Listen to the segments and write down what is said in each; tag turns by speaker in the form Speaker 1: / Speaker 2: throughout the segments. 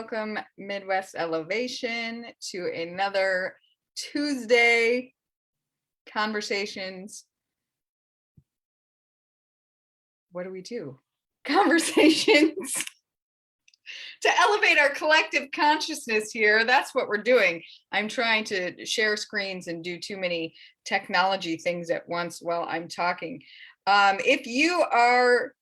Speaker 1: welcome Midwest Elevation to another Tuesday conversations. What do we do? Conversations to elevate our collective consciousness here. That's what we're doing. I'm trying to share screens and do too many technology things at once while I'm talking. If you are,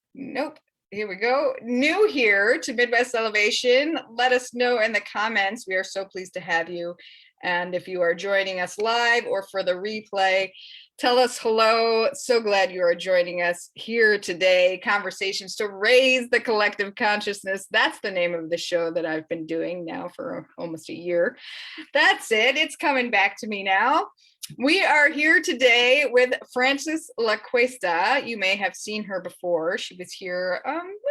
Speaker 1: here we go. New here to Midwest Elevation, let us know in the comments. We are so pleased to have you. And if you are joining us live or for the replay, tell us hello. So glad you are joining us here today. Conversations to raise the collective consciousness. That's the name of the show that I've been doing now for almost a year. That's it. It's coming back to me now. We are here today with Frances Lacuesta. You may have seen her before. She was here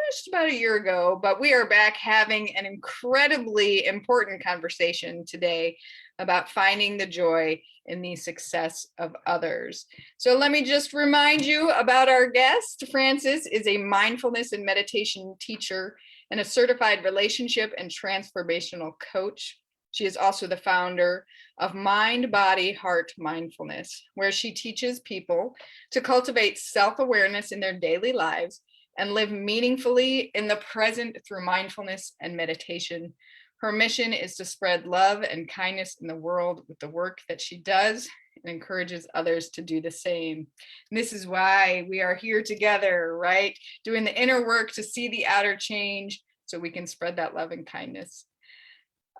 Speaker 1: just about a year ago, but we are back having an incredibly important conversation today about finding the joy in the success of others. So let me just remind you about our guest. Frances is a mindfulness and meditation teacher and a certified relationship and transformational coach. She is also the founder of Mind Body Heart Mindfulness, where she teaches people to cultivate self-awareness in their daily lives and live meaningfully in the present through mindfulness and meditation. Her mission is to spread love and kindness in the world with the work that she does and encourages others to do the same. And this is why we are here together, right? Doing the inner work to see the outer change so we can spread that love and kindness.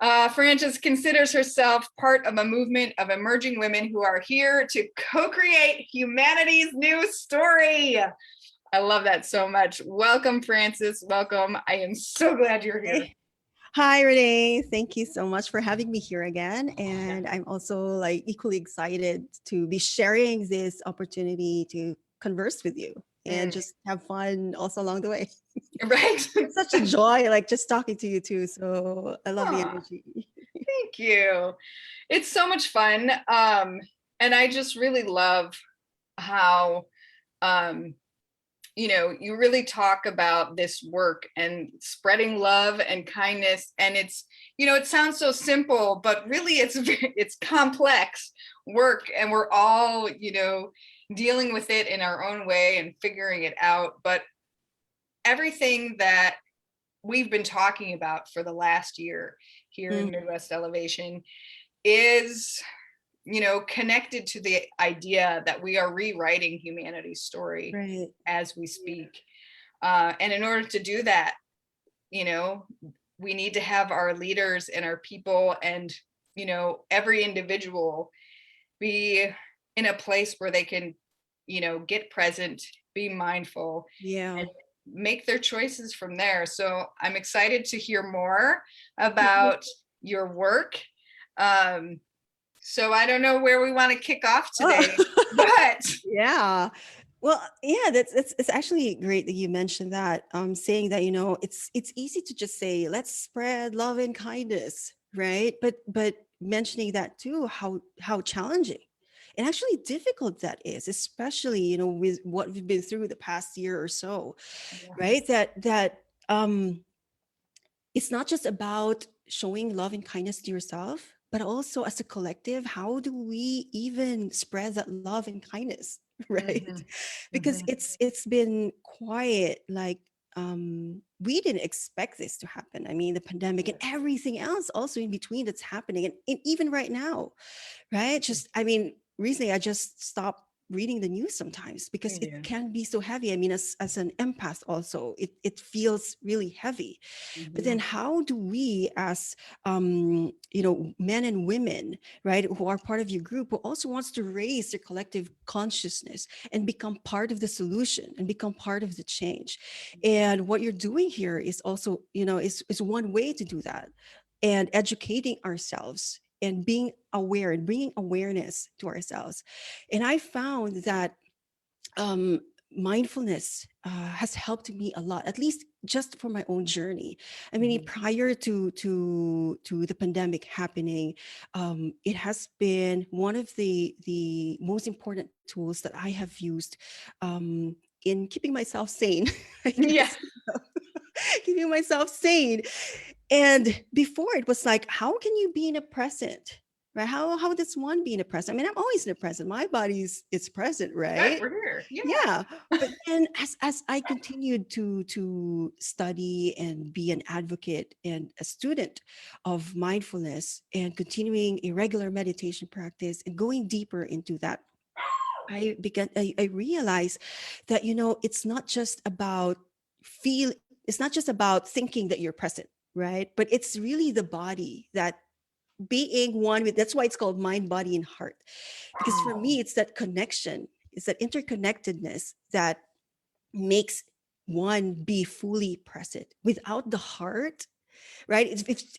Speaker 1: Frances considers herself part of a movement of emerging women who are here to co-create humanity's new story. I love that so much. Welcome, Frances. Welcome. I am so glad you're here.
Speaker 2: Hi, Renee. Thank you so much for having me here again. And I'm also equally excited to be sharing this opportunity to converse with you and just have fun also along the way.
Speaker 1: Right.
Speaker 2: It's such a joy, just talking to you too. So I love the energy.
Speaker 1: Thank you. It's so much fun. And I just really love how, you really talk about this work and spreading love and kindness. And it's, it sounds so simple, but really it's complex work. And we're all, dealing with it in our own way and figuring it out. But everything that we've been talking about for the last year here in Midwest Elevation is, connected to the idea that we are rewriting humanity's story as we speak. And in order to do that, we need to have our leaders and our people and, every individual be in a place where they can, get present, be mindful, and make their choices from there. So I'm excited to hear more about your work. So I don't know where we want to kick off today, but
Speaker 2: yeah. Well, yeah, it's actually great that you mentioned that. Saying that, it's easy to just say, let's spread love and kindness, right? But mentioning that too, how challenging and actually difficult that is, especially, with what we've been through the past year or so, right? That it's not just about showing love and kindness to yourself, but also as a collective, how do we even spread that love and kindness, right? Because it's been quiet, we didn't expect this to happen. I mean, the pandemic and everything else also in between that's happening, and even right now, right? Recently I just stopped reading the news sometimes because it can be so heavy. I mean, as an empath also, it feels really heavy. But then how do we as, men and women, right, who are part of your group, who also wants to raise their collective consciousness and become part of the solution and become part of the change? And what you're doing here is also, is one way to do that, and educating ourselves and being aware and bringing awareness to ourselves. And I found that mindfulness has helped me a lot, at least just for my own journey. I mean, prior to the pandemic happening, it has been one of the most important tools that I have used in keeping myself sane. I guess. Keeping myself sane. And before it was like, how can you be in a present? Right? How does one be in a present? I mean, I'm always in the present. My body's it's present,
Speaker 1: Right,
Speaker 2: right?
Speaker 1: we're here. Yeah.
Speaker 2: Yeah. But then as I continued to study and be an advocate and a student of mindfulness and continuing a regular meditation practice and going deeper into that, I realized that, it's not just about feel it's not just about thinking that you're present, right? But it's really the body that being one with, that's why it's called mind, body, and heart. Because for me, it's that connection, it's that interconnectedness that makes one be fully present. Without the heart, right?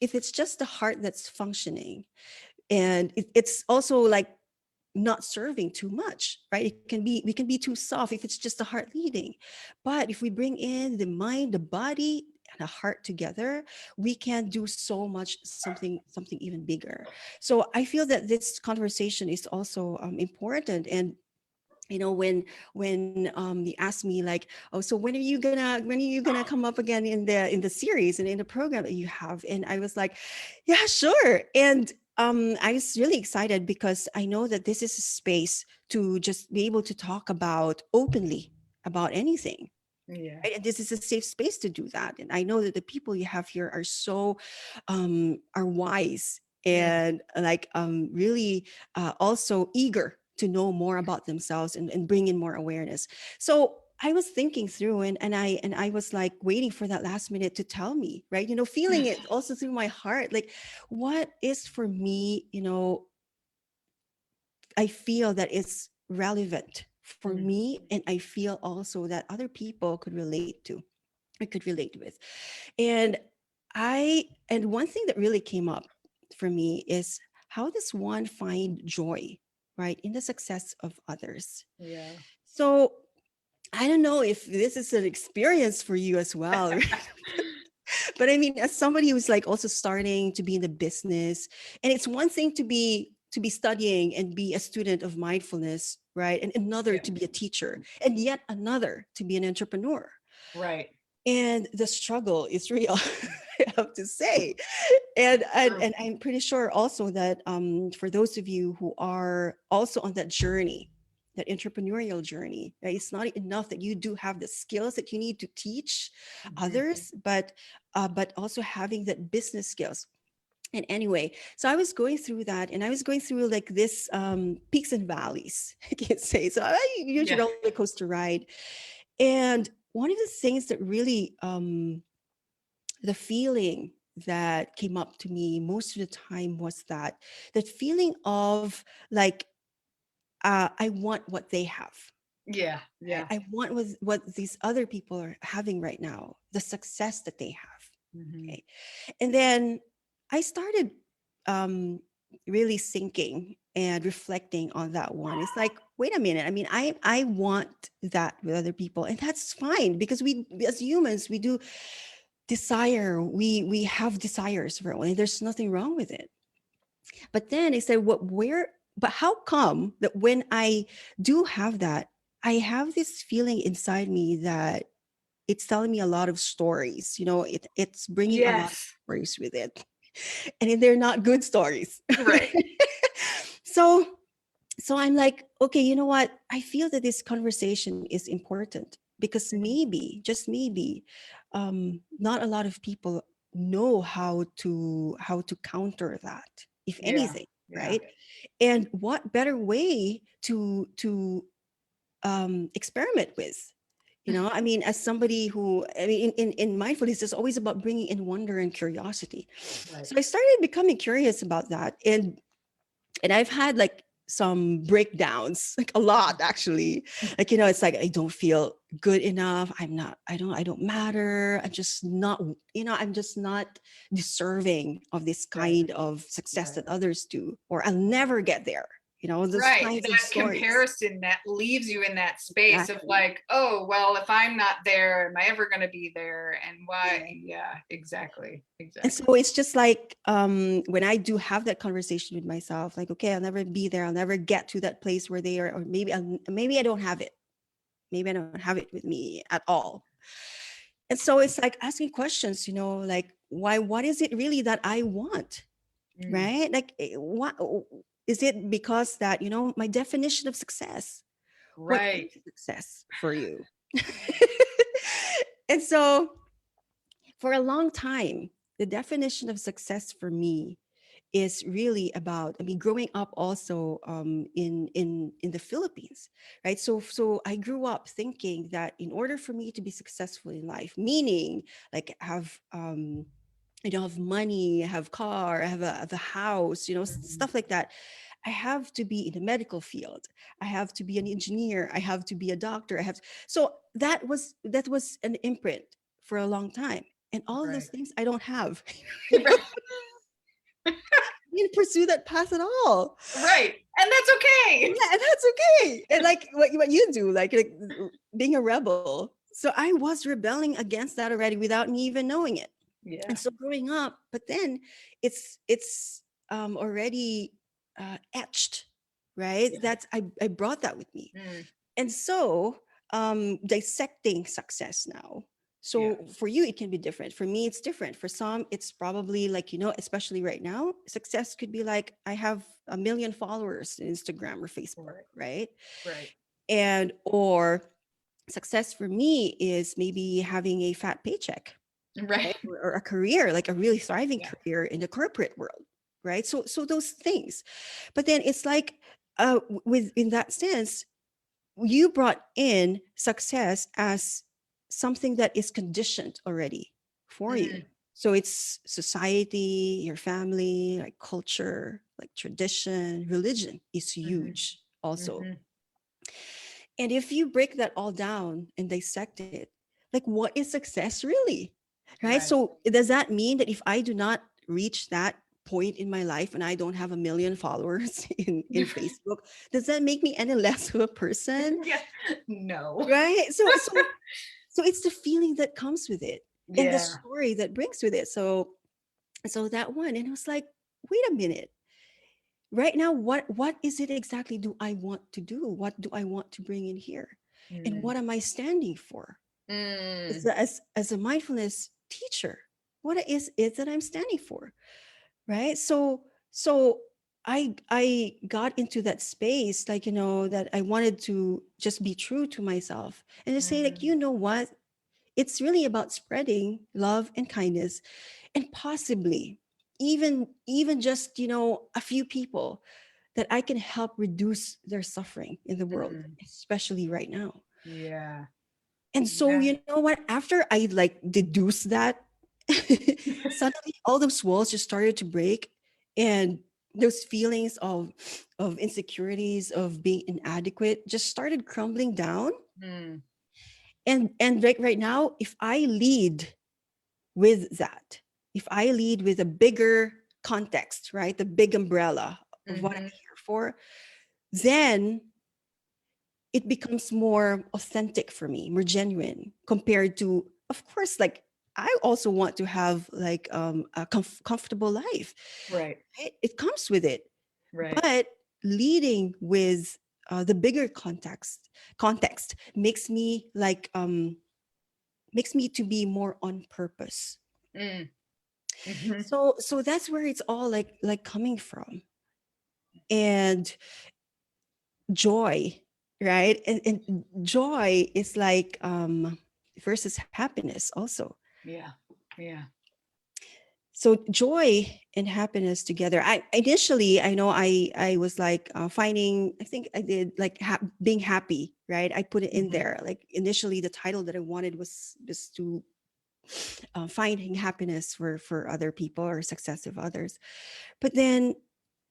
Speaker 2: If it's just the heart that's functioning, and it's also like not serving too much, right? We can be too soft if it's just the heart leading. But if we bring in the mind, the body, and the heart together, we can do so much, something even bigger. So I feel that this conversation is also important. And when you asked me like, oh, so when are you gonna come up again in the series and in the program that you have, and I was like, yeah, sure. And I was really excited because I know that this is a space to just be able to talk about openly about anything,
Speaker 1: Yeah.
Speaker 2: right? And this is a safe space to do that. And I know that the people you have here are so are wise and like really also eager to know more about themselves and bring in more awareness. So I was thinking through, and I was like waiting for that last minute to tell me, right? Feeling it also through my heart, like what is for me, I feel that it's relevant for me, and I feel also that other people could relate to, I could relate with. And one thing that really came up for me is, how does one find joy, right, in the success of others?
Speaker 1: Yeah.
Speaker 2: So I don't know if this is an experience for you as well. But I mean, as somebody who's like also starting to be in the business, and it's one thing to be studying and be a student of mindfulness, right? And another
Speaker 1: Yeah.
Speaker 2: to be a teacher, and yet another to be an entrepreneur.
Speaker 1: Right.
Speaker 2: And the struggle is real, I have to say. And I'm pretty sure also that for those of you who are also on that journey, that entrepreneurial journey, right, it's not enough that you do have the skills that you need to teach others, but also having that business skills. And anyway, so I was going through that, and I was going through like this peaks and valleys, I can say. So I use a
Speaker 1: Yeah.
Speaker 2: roller coaster ride. And one of the things that really the feeling that came up to me most of the time was that feeling of like, I want what they have.
Speaker 1: Yeah.
Speaker 2: Right?
Speaker 1: Yeah.
Speaker 2: I want what these other people are having right now, the success that they have.
Speaker 1: Mhm.
Speaker 2: Okay. And then I started um, really thinking and reflecting on that one. It's like, wait a minute. I mean, I want that with other people, and that's fine, because we as humans, we do desire, we have desires for everyone, and there's nothing wrong with it. But then I said, but how come that when I do have that, I have this feeling inside me that it's telling me a lot of stories, it's bringing a lot of
Speaker 1: Yes.
Speaker 2: stories with it, and they're not good stories.
Speaker 1: Right.
Speaker 2: so so I'm like, okay, you know what, I feel that this conversation is important, because maybe, just maybe, not a lot of people know how to counter that, if
Speaker 1: Yeah.
Speaker 2: anything,
Speaker 1: Yeah.
Speaker 2: right? And what better way to experiment with, I mean, as somebody who, I mean, in mindfulness, it's always about bringing in wonder and curiosity.
Speaker 1: Right.
Speaker 2: So I started becoming curious about that, and I've had like some breakdowns, like a lot actually. Like, it's like I don't feel good enough. I don't matter. I'm just not deserving of this
Speaker 1: Right.
Speaker 2: kind of success
Speaker 1: Right.
Speaker 2: that others do, or I'll never get there. Those
Speaker 1: Right.
Speaker 2: kinds of
Speaker 1: That
Speaker 2: stories.
Speaker 1: comparison that leaves you in that space of
Speaker 2: Exactly.
Speaker 1: like, oh, well, if I'm not there, am I ever going to be there? And why?
Speaker 2: Yeah.
Speaker 1: Yeah, exactly.
Speaker 2: And
Speaker 1: Exactly.
Speaker 2: so it's just like when I do have that conversation with myself, like, okay, I'll never be there. I'll never get to that place where they are, or maybe I don't have it. Maybe I don't have it with me at all. And so it's like asking questions, like, what is it really that I want?
Speaker 1: Mm.
Speaker 2: Right? Like, what is it? Because that, my definition of success. What
Speaker 1: Right.
Speaker 2: is success for you? And so for a long time, the definition of success for me is really about, I mean, growing up also, in the Philippines, right? So I grew up thinking that in order for me to be successful in life, meaning like have, have money, have car, have a house,
Speaker 1: Mhm.
Speaker 2: stuff like that, I have to be in the medical field, I have to be an engineer, I have to be a doctor, so that was an imprint for a long time, and all of those
Speaker 1: Right.
Speaker 2: things I don't have.
Speaker 1: Right.
Speaker 2: Didn't pursue that path at all.
Speaker 1: Right. And that's okay.
Speaker 2: Yeah, and that's okay. And like what you do, like being a rebel. So I was rebelling against that already without me even knowing it. And
Speaker 1: Yeah.
Speaker 2: so growing up, but then it's already etched, right?
Speaker 1: Yeah.
Speaker 2: I brought that with me.
Speaker 1: Mm.
Speaker 2: And so, dissecting success now.
Speaker 1: Yeah.
Speaker 2: So for you, it can be different. For me, it's different. For some, it's probably like, especially right now, success could be like, I have 1 million followers on Instagram or Facebook,
Speaker 1: Right.
Speaker 2: right?
Speaker 1: Right.
Speaker 2: And, or success for me is maybe having a fat paycheck,
Speaker 1: Right.
Speaker 2: right? Or a career, like a really thriving
Speaker 1: Yeah.
Speaker 2: career in the corporate world, right? So those things. But then it's like, with in that sense, you brought in success as something that is conditioned already for you.
Speaker 1: Mm.
Speaker 2: So it's society, your family, like culture, like tradition, religion is
Speaker 1: Mm-hmm.
Speaker 2: huge also.
Speaker 1: Mm-hmm.
Speaker 2: And if you break that all down and dissect it, like what is success really? Right?
Speaker 1: Right.
Speaker 2: So does that mean that if I do not reach that point in my life and I don't have 1 million followers in Facebook, does that make me any less of a person?
Speaker 1: Yeah. No.
Speaker 2: Right? So it's the feeling that comes with it and the
Speaker 1: Yeah.
Speaker 2: story that brings with it. So that one, and it was like, wait a minute. Right now, what is it exactly do I want to do? What do I want to bring in here? And
Speaker 1: Mm.
Speaker 2: what am I standing for?
Speaker 1: Mm.
Speaker 2: As a mindfulness teacher, what is it that I'm standing for? Right? So I got into that space, like, that I wanted to just be true to myself and to say, like,
Speaker 1: Mm.
Speaker 2: you know what? It's really about spreading love and kindness, and possibly even just, a few people that I can help reduce their suffering in the world,
Speaker 1: Mm.
Speaker 2: especially right now.
Speaker 1: Yeah.
Speaker 2: And so,
Speaker 1: Yeah.
Speaker 2: you know what? After I like deduced that, suddenly all those walls just started to break, and those feelings of insecurities, of being inadequate, just started crumbling down.
Speaker 1: Mm.
Speaker 2: And right now, if I lead with that, if I lead with a bigger context, right, the big umbrella of what I'm
Speaker 1: Mm-hmm.
Speaker 2: here for, then it becomes more authentic for me, more genuine compared to, of course, like I also want to have like a comfortable life.
Speaker 1: Right.
Speaker 2: Right? It comes with it,
Speaker 1: Right.
Speaker 2: but leading with the bigger context makes me to be more on purpose.
Speaker 1: Mm. Mm-hmm.
Speaker 2: So that's where it's all like coming from. And joy, right? And joy is like versus happiness also.
Speaker 1: Yeah. Yeah.
Speaker 2: So joy and happiness together. I initially, I know I was like finding, I think I did like being happy, right? I put it in
Speaker 1: Mm-hmm.
Speaker 2: there. Like initially the title that I wanted was just to finding happiness for other people or success of others. But then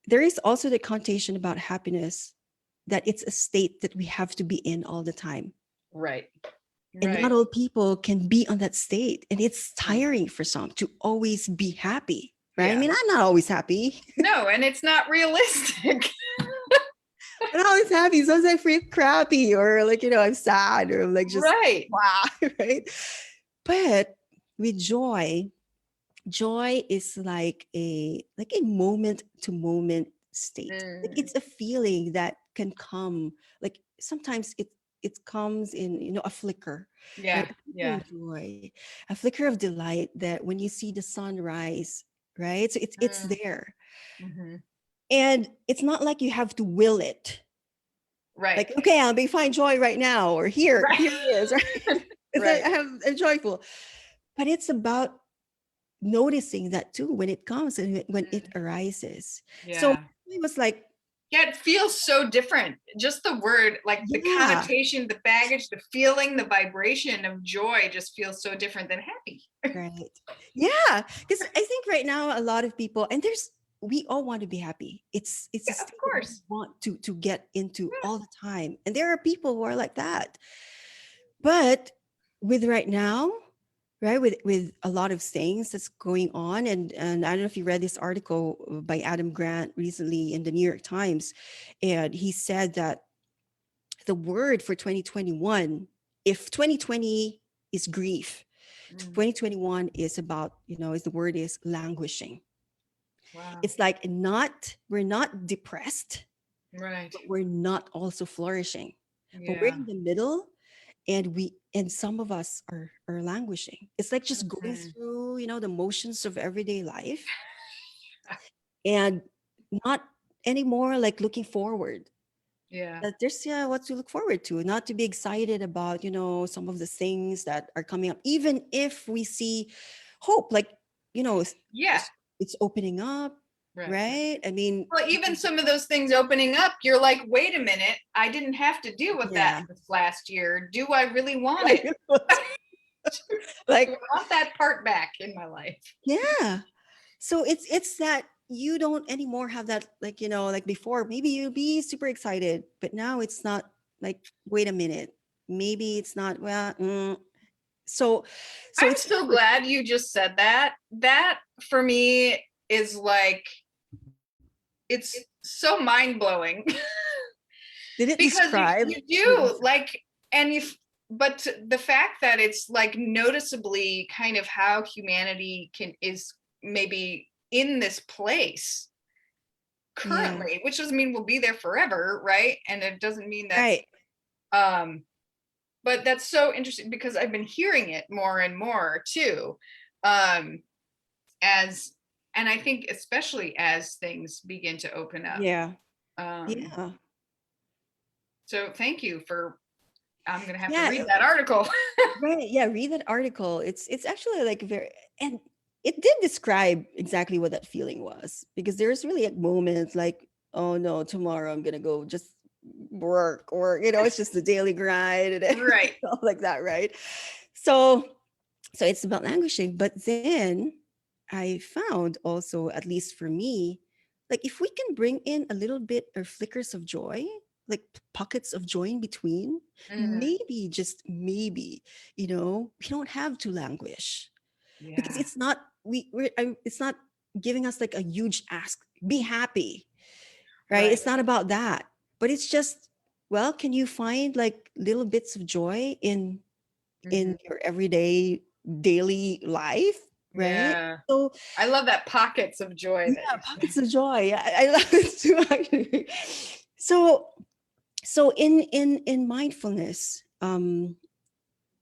Speaker 2: there is also the connotation about happiness, that it's a state that we have to be in all the time.
Speaker 1: Right.
Speaker 2: And not
Speaker 1: Right.
Speaker 2: all people can be on that state. And it's
Speaker 1: No.
Speaker 2: tiring for some to always be happy, right? I
Speaker 1: Yeah.
Speaker 2: mean, I'm not always happy.
Speaker 1: No, and it's not realistic.
Speaker 2: I'm not always happy. Sometimes I feel crappy, or like, I'm sad, or I'm like just
Speaker 1: Right.
Speaker 2: wow, right? But with joy, joy is like a moment to moment state. Like
Speaker 1: Mm.
Speaker 2: it's a feeling that can come, like sometimes it comes in, a flicker, right?
Speaker 1: Yeah.
Speaker 2: A flicker
Speaker 1: Yeah.
Speaker 2: of joy, a flicker of delight that when you see the sun rise, right? So it's there.
Speaker 1: Mm-hmm.
Speaker 2: And it's not like you have to will it.
Speaker 1: Right.
Speaker 2: Like, okay, I'll be fine joy right now, or
Speaker 1: Right.
Speaker 2: here it is, right? It's like
Speaker 1: Right.
Speaker 2: I'm joyful. But it's about noticing that too when it comes and when it arises. So
Speaker 1: Yeah.
Speaker 2: it was like,
Speaker 1: Yeah, it feels so different. Just the word, like the
Speaker 2: yeah,
Speaker 1: connotation, the baggage, the feeling, the vibration of joy just feels so different than happy.
Speaker 2: right. Yeah. Because I think right now a lot of people, and we all want to be happy. It's a
Speaker 1: Yeah, of
Speaker 2: state that we
Speaker 1: course.
Speaker 2: want to get into all the time. And there are people who are like that. But with right now, right, with a lot of things that's going on, and I don't know if you read this article by Adam Grant recently in the New York Times, and he said that the word for 2021, if 2020 is grief,
Speaker 1: Mm,
Speaker 2: 2021 is about, is the word is languishing.
Speaker 1: wow.
Speaker 2: It's like we're not depressed,
Speaker 1: Right.
Speaker 2: but we're not also flourishing. But we're
Speaker 1: Yeah.
Speaker 2: in the middle, and some of us are languishing. It's like just going
Speaker 1: Mhm.
Speaker 2: through, the motions of everyday life, and not anymore like looking forward.
Speaker 1: Yeah.
Speaker 2: That there's, yeah, what to look forward to, not to be excited about, some of the things that are coming up, even if we see hope, like,
Speaker 1: Yeah.
Speaker 2: it's opening up,
Speaker 1: Right.
Speaker 2: right? I mean,
Speaker 1: Well, even some of those things opening up, you're like, wait a minute, I didn't have to deal with that
Speaker 2: yeah.
Speaker 1: this last year. Do I really want it?
Speaker 2: Like,
Speaker 1: Do I
Speaker 2: like,
Speaker 1: want that part back in my life?
Speaker 2: yeah. So it's that you don't anymore have that, like, like before, maybe you'd be super excited, but now it's not. Like, wait a minute, maybe it's not, well, so
Speaker 1: I'm
Speaker 2: it's
Speaker 1: so glad you just said that. That for me is like, it's so mind blowing
Speaker 2: did it
Speaker 1: because
Speaker 2: describe
Speaker 1: you
Speaker 2: what you
Speaker 1: do like, and if, but the fact that it's like noticeably kind of how humanity is maybe in this place
Speaker 2: yeah,
Speaker 1: currently, which doesn't mean we'll be there forever, right? And it doesn't mean that's
Speaker 2: right,
Speaker 1: um but that's so interesting because I've been hearing it more and more too. Um as and I think especially as things begin to open up.
Speaker 2: yeah,
Speaker 1: Um
Speaker 2: yeah,
Speaker 1: so thank you for, I'm gonna have to
Speaker 2: yeah,
Speaker 1: read that article.
Speaker 2: right, yeah, read that article. It's actually like very, and it did describe exactly what that feeling was, because there's really like moments like, oh no, tomorrow I'm gonna go just work, or it's just the daily grind and
Speaker 1: Right.
Speaker 2: all like that, right? So so it's about languishing. But then I found also, at least for me, like if we can bring in a little bit or flickers of joy, like pockets of joy in between,
Speaker 1: Mm,
Speaker 2: maybe, just maybe, we don't have to languish, because
Speaker 1: yeah.
Speaker 2: it's not, it's not giving us like a huge ask, be happy, right?
Speaker 1: Right.
Speaker 2: It's not about that, but it's just, well, can you find like little bits of joy in
Speaker 1: Hmm.
Speaker 2: your everyday daily life, right?
Speaker 1: Yeah.
Speaker 2: So
Speaker 1: I love that, pockets of joy that
Speaker 2: yeah,
Speaker 1: you said.
Speaker 2: pockets of joy. I love it too, actually. So in mindfulness,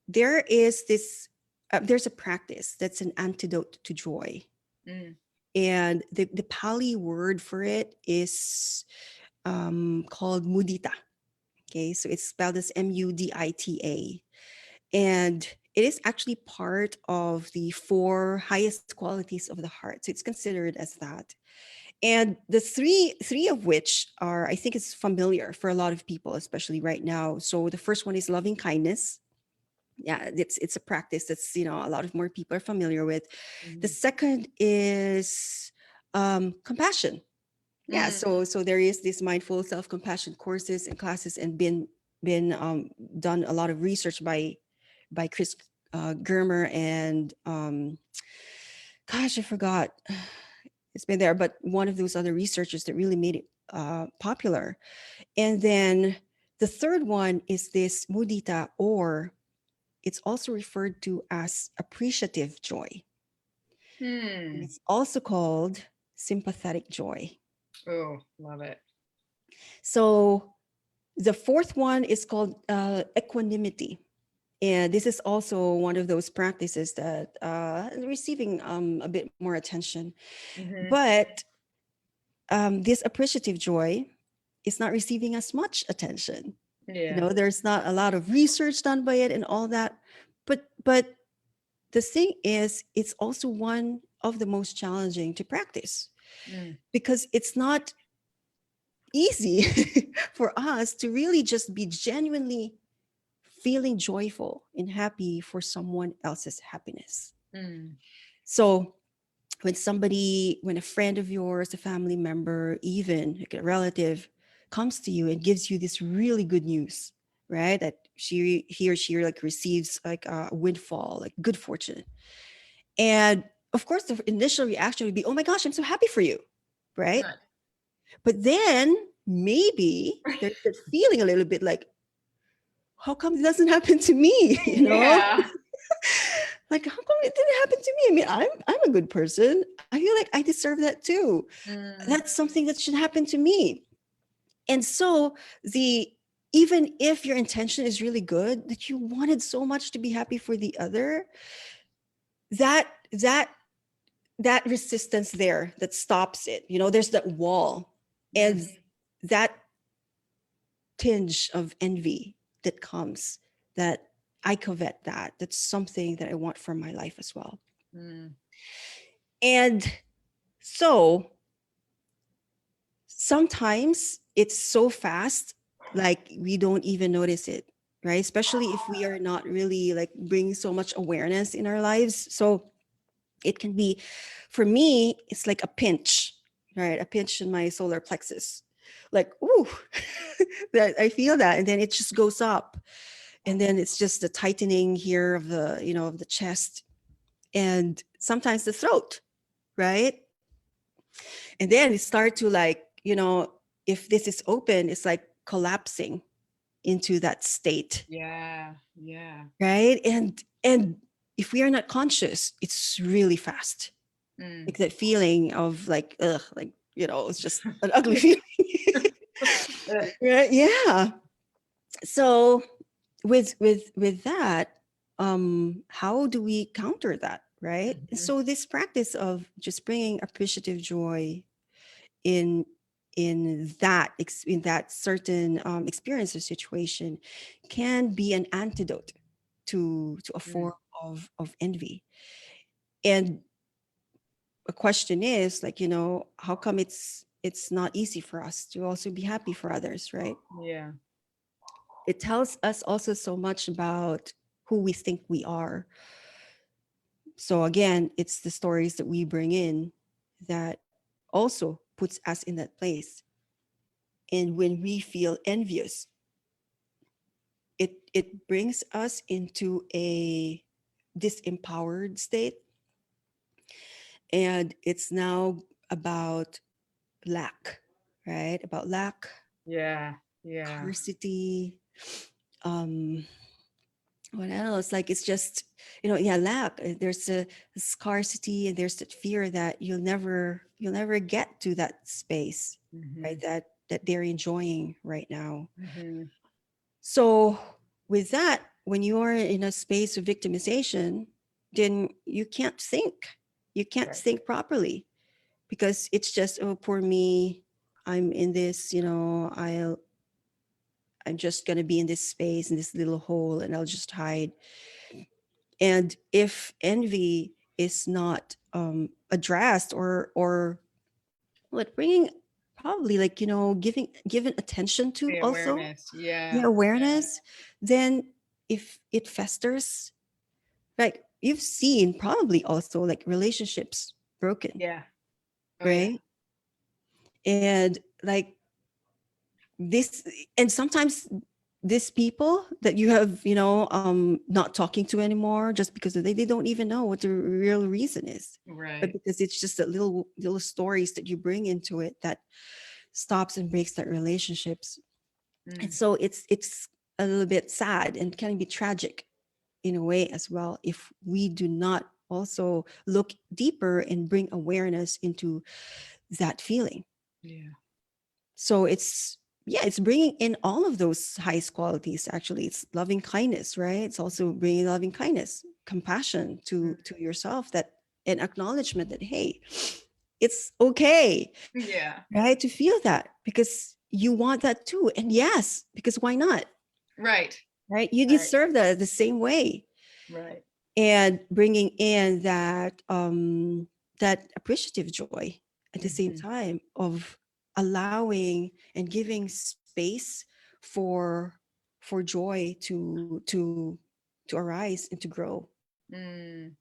Speaker 2: there is this there's a practice that's an antidote to joy,
Speaker 1: Mm,
Speaker 2: and the Pali word for it is called mudita. Okay, so it's spelled as Mudita, and it is actually part of the four highest qualities of the heart. So it's considered as that. And the three of which are, I think, it's familiar for a lot of people, especially right now. So the first one is loving kindness. Yeah, it's a practice that's, a lot of more people are familiar with. The
Speaker 1: mhm,
Speaker 2: second is compassion. Yeah,
Speaker 1: mm,
Speaker 2: so there is this mindful self-compassion courses and classes, and been done a lot of research by Chris Germer, and gosh, I forgot. It's been there, but one of those other researchers that really made it popular. And then the third one is this mudita, or it's also referred to as appreciative joy. And
Speaker 1: hmm.
Speaker 2: it's also called sympathetic joy.
Speaker 1: Oh, love it.
Speaker 2: So The fourth one is called equanimity. And this is also one of those practices that receiving a bit more attention.
Speaker 1: Mm-hmm.
Speaker 2: But this appreciative joy is not receiving as much attention. You
Speaker 1: Yeah.
Speaker 2: know, there's not a lot of research done by it and all that. But the thing is, it's also one of the most challenging to practice
Speaker 1: Mm.
Speaker 2: because it's not easy for us to really just be genuinely feeling joyful and happy for someone else's happiness.
Speaker 1: Mm.
Speaker 2: So when a friend of yours, a family member, even like a relative comes to you and gives you this really good news, right? That he or she like receives like a windfall, like good fortune. And of course the initial reaction would be, "Oh my gosh, I'm so happy for you." Right?
Speaker 1: Right.
Speaker 2: But then maybe there's that feeling a little bit like, how come it doesn't happen to me? You know?
Speaker 1: Yeah.
Speaker 2: Like, how come it didn't happen to me? I mean, I'm a good person. I feel like I deserve that too.
Speaker 1: Mm.
Speaker 2: That's something that should happen to me. And so the even if your intention is really good, that you wanted so much to be happy for the other, that that that resistance there that stops it. You know, there's that wall.
Speaker 1: Mm.
Speaker 2: And that tinge of envy that comes, that I covet that. That's something that I want from my life as well.
Speaker 1: Mm.
Speaker 2: And so sometimes it's so fast, like we don't even notice it, right? Especially if we are not really like bringing so much awareness in our lives. So it can be, for me, it's like a pinch, right? A pinch in my solar plexus. Like, ooh, that I feel that. And then it just goes up. And then it's just the tightening here of the, of the chest and sometimes the throat, right? And then it start to like, if this is open, it's like collapsing into that state,
Speaker 1: Yeah. Yeah.
Speaker 2: right? And if we are not conscious, it's really fast.
Speaker 1: Mm.
Speaker 2: Like that feeling of like, ugh, like, it's just an ugly feeling. Right? Yeah. So with that, how do we counter that, right?
Speaker 1: Mhm.
Speaker 2: So this practice of just bringing appreciative joy in in that certain experience or situation can be an antidote to a
Speaker 1: Mm.
Speaker 2: form of envy. And a question is like, how come it's not easy for us to also be happy for others, right?
Speaker 1: Yeah.
Speaker 2: It tells us also so much about who we think we are. So again, it's the stories that we bring in that also puts us in that place. And when we feel envious, it brings us into a disempowered state, and it's now about lack, right? About lack,
Speaker 1: Yeah. Yeah.
Speaker 2: scarcity, um what else, like it's just, yeah, lack. There's a scarcity, and there's that fear that you'll never get to that space, right?
Speaker 1: Mhm.
Speaker 2: That they're enjoying right now.
Speaker 1: Mhm.
Speaker 2: So with that, when you are in a space of victimization, then you can't
Speaker 1: Right.
Speaker 2: think properly, because it's just, oh, poor me, I'm in this, I'm just going to be in this space, in this little hole, and I'll just hide. And if envy is not addressed, or like bringing, probably like, giving given attention to
Speaker 1: The
Speaker 2: also,
Speaker 1: awareness. Yeah.
Speaker 2: the awareness, then if it festers, like you've seen probably also like relationships broken,
Speaker 1: Yeah. Oh yeah.
Speaker 2: right? And like this, and sometimes these people that you have, not talking to anymore, just because they don't even know what the real reason is, but
Speaker 1: Right.
Speaker 2: because it's just that little stories that you bring into it that stops and breaks that relationships. And
Speaker 1: Mm.
Speaker 2: so it's a little bit sad and can be tragic in a way as well, if we do not also look deeper and bring awareness into that feeling.
Speaker 1: Yeah.
Speaker 2: So it's yeah, it's bringing in all of those highest qualities. Actually, it's loving kindness, right? It's also bringing loving kindness, compassion to yourself, that an acknowledgement that, hey, it's okay,
Speaker 1: Yeah.
Speaker 2: right, to feel that, because you want that too. And yes, because why not,
Speaker 1: Right.
Speaker 2: right? You
Speaker 1: Right.
Speaker 2: deserve that the same way.
Speaker 1: Right.
Speaker 2: And bringing in that that appreciative joy at the same
Speaker 1: Mhm.
Speaker 2: time of allowing and giving space for joy to arise and to grow,
Speaker 1: Mm,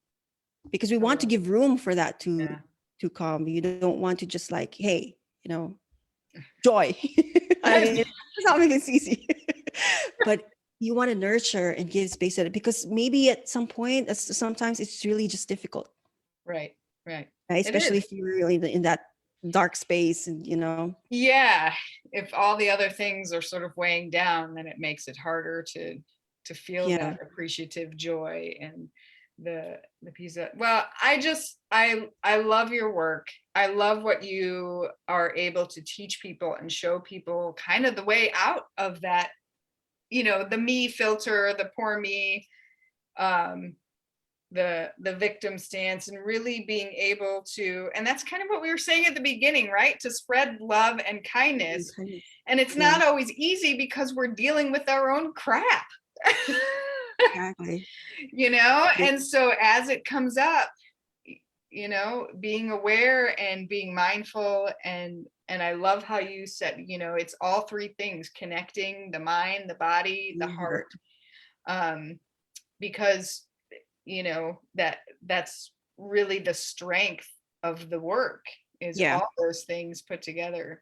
Speaker 2: because we
Speaker 1: I
Speaker 2: want to
Speaker 1: love
Speaker 2: give room for that
Speaker 1: that.
Speaker 2: to come. You don't want to just like, hey, joy. I
Speaker 1: Yeah.
Speaker 2: mean, it's not making it easy. But you want to nurture and give space at it, because maybe at some point, sometimes it's really just difficult,
Speaker 1: Right. Right.
Speaker 2: right?
Speaker 1: It
Speaker 2: Especially
Speaker 1: is.
Speaker 2: if you're really in that dark space, and
Speaker 1: Yeah. If all the other things are sort of weighing down, then it makes it harder to feel
Speaker 2: yeah,
Speaker 1: that appreciative joy and the piece of, well, I love your work. I love what you are able to teach people and show people kind of the way out of that, the me filter, the poor me, um, the victim stance, and really being able to, and that's kind of what we were saying at the beginning, right, to spread love and
Speaker 2: loving
Speaker 1: kindness.
Speaker 2: kindness.
Speaker 1: And it's
Speaker 2: Yeah,
Speaker 1: not always easy because we're dealing with our own crap.
Speaker 2: exactly. Yeah,
Speaker 1: And so as it comes up, being aware and being mindful, and I love how you said, it's all three things: connecting the mind, the body, the
Speaker 2: mhm.
Speaker 1: heart. Because that's really the strength of the work, is
Speaker 2: Yeah.
Speaker 1: all those things put together.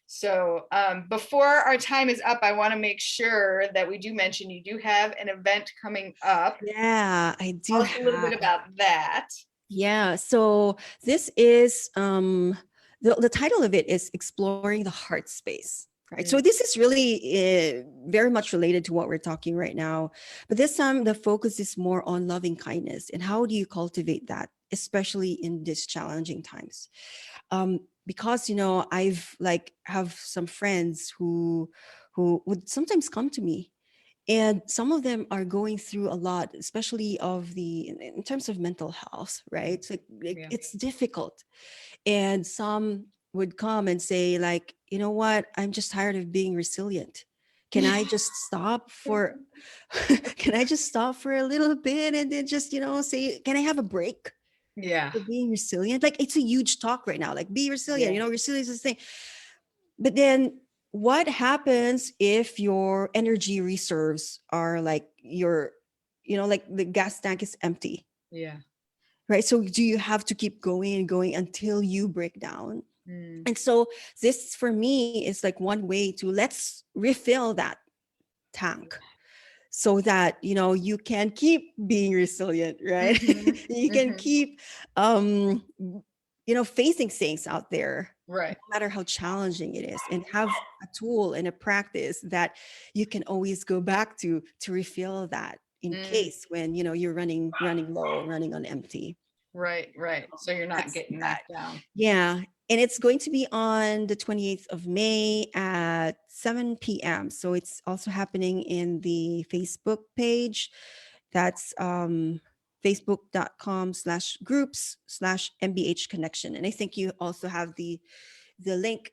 Speaker 1: So before our time is up, I want to make sure that we do mention you do have an event coming up.
Speaker 2: Yeah, I do
Speaker 1: Tell us a little
Speaker 2: have.
Speaker 1: bit about that.
Speaker 2: Yeah, so this is the title of it is Exploring the Heart Space. Right. So
Speaker 1: Mm,
Speaker 2: this is really very much related to what we're talking right now. But this time the focus is more on loving kindness and how do you cultivate that, especially in these challenging times. Because I've like have some friends who would sometimes come to me, and some of them are going through a lot, especially of the in terms of mental health, right? It's like
Speaker 1: yeah.
Speaker 2: it's difficult. And some would come and say like, you know what, I'm just tired of being resilient. Can I just stop for can I just stop for a little bit and then just say, can I have a break
Speaker 1: Yeah.
Speaker 2: for being resilient? Like, it's a huge talk right now, like, be resilient,
Speaker 1: Yeah.
Speaker 2: resilience is the thing. But then what happens if your energy reserves are like like the gas tank is empty,
Speaker 1: Yeah.
Speaker 2: right? So do you have to keep going and going until you break down?
Speaker 1: Mm,
Speaker 2: And so this for me is like one way to let's refill that tank so that you can keep being resilient, right?
Speaker 1: mhm,
Speaker 2: You can
Speaker 1: mhm.
Speaker 2: keep facing things out there, no
Speaker 1: Right.
Speaker 2: matter how challenging it is, and have a tool and a practice that you can always go back to refill that in
Speaker 1: Mm,
Speaker 2: case when you're running low, running on empty.
Speaker 1: right. Right. So you're not
Speaker 2: That's
Speaker 1: getting
Speaker 2: that.
Speaker 1: knocked down.
Speaker 2: Yeah. And it's going to be on the 28th of May at 7 p.m. So it's also happening in the Facebook page. That's facebook.com/groups/mbh connection. And I think you also have the link.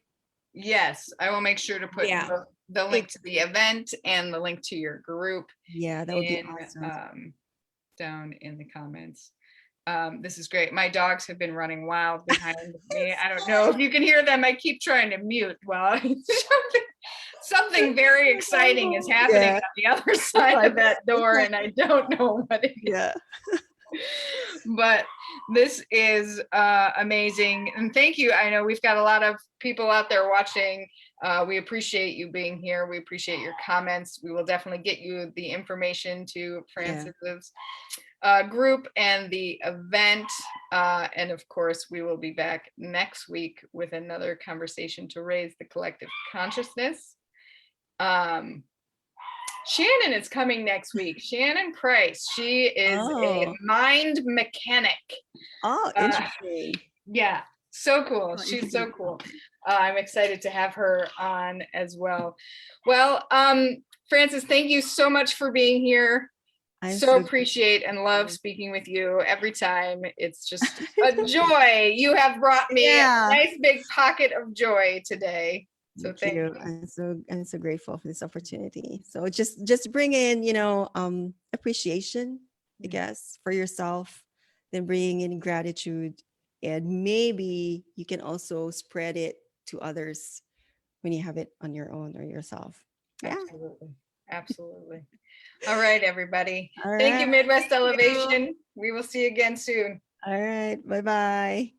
Speaker 1: Yes, I will make sure to put
Speaker 2: Yeah.
Speaker 1: the link
Speaker 2: Thank
Speaker 1: to the event and the link to your group
Speaker 2: Yeah, that would be
Speaker 1: in
Speaker 2: awesome.
Speaker 1: down in the comments. This is great. My dogs have been running wild behind me. I don't know if you can hear them. I keep trying to mute while something very exciting is happening
Speaker 2: Yeah.
Speaker 1: on the other side of that door, and I don't know what it is.
Speaker 2: Yeah.
Speaker 1: But this is amazing, and thank you. I know we've got a lot of people out there watching. We appreciate you being here. We appreciate your comments. We will definitely get you the information to
Speaker 2: Yeah.
Speaker 1: Frances's group and the event, and of course we will be back next week with another conversation to raise the collective consciousness. um, Shannon is coming next week. Shannon Price. She is a
Speaker 2: Oh.
Speaker 1: mind mechanic.
Speaker 2: Oh,
Speaker 1: Uh,
Speaker 2: interesting.
Speaker 1: yeah. So cool. She's so cool. I'm excited to have her on as well. Well, Frances, thank you so much for being here.
Speaker 2: I'm
Speaker 1: So appreciate and love speaking with you every time. It's just a joy. You have brought me a nice big pocket of joy today. So thank you.
Speaker 2: I'm so grateful for this opportunity. So just bring in, appreciation, I guess, for yourself, then bringing in gratitude, and maybe you can also spread it to others when you have it on your own or yourself. Yeah.
Speaker 1: Absolutely. Absolutely. All right, everybody.
Speaker 2: All
Speaker 1: Thank you,
Speaker 2: right.
Speaker 1: Midwest Elevation. We will see you again soon.
Speaker 2: All right. Bye-bye.